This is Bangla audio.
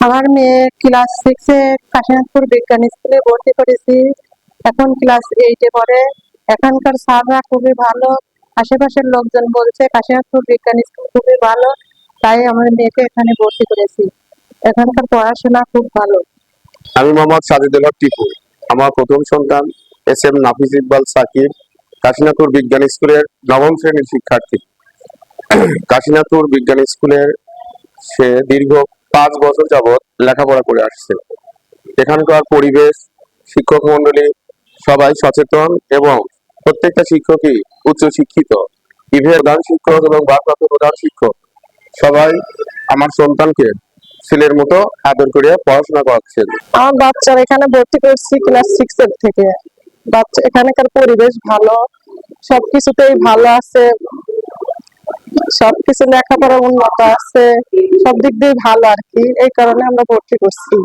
আমার মেয়ে ক্লাস 6 এ কাশীনাথপুর বিজ্ঞান স্কুলে ভর্তি করেছি। এখন ক্লাস 8 এ পড়ে। এখানকার স্যাররা খুবই ভালো। আশেপাশের লোকজন বলছে কাশীনাথপুর বিজ্ঞান স্কুল খুবই ভালো, তাই আমার মেয়েকে এখানে ভর্তি করেছি। এখানকার পড়াশোনা খুব ভালো। আমি মোহাম্মদ সাজিদুল হক টিপু। আমার প্রথম সন্তান এস এম নাফিস ইকবাল সাকিব কাশীনাথপুর বিজ্ঞান স্কুলের নবম শ্রেণীর শিক্ষার্থী। কাশীনাথপুর বিজ্ঞান স্কুলের সে দীর্ঘ 5 বছর যাবৎ লেখাপড়া করে আসছে। এখানকার পরিবেশ, শিক্ষক মন্ডলী সবাই সচেতন এবং প্রত্যেকটা শিক্ষকই উচ্চ শিক্ষিত। ইভেন প্রধান শিক্ষক এবং ভারপ্রাপ্ত প্রধান শিক্ষক সবাই আমার সন্তানকে ছেলের মতো আদর করে পড়াশোনা করাচ্ছেন। আমার বাচ্চার এখানে ভর্তি করছি ক্লাস 6 এর থেকে। বাচ্চা এখানকার পরিবেশ ভালো, সবকিছুতেই ভালো আছে, সবকিছু লেখাপড়া উন্নত আছে, সব দিক দিয়ে ভালো আর কি। এই কারণে আমরা ভর্তি করছি।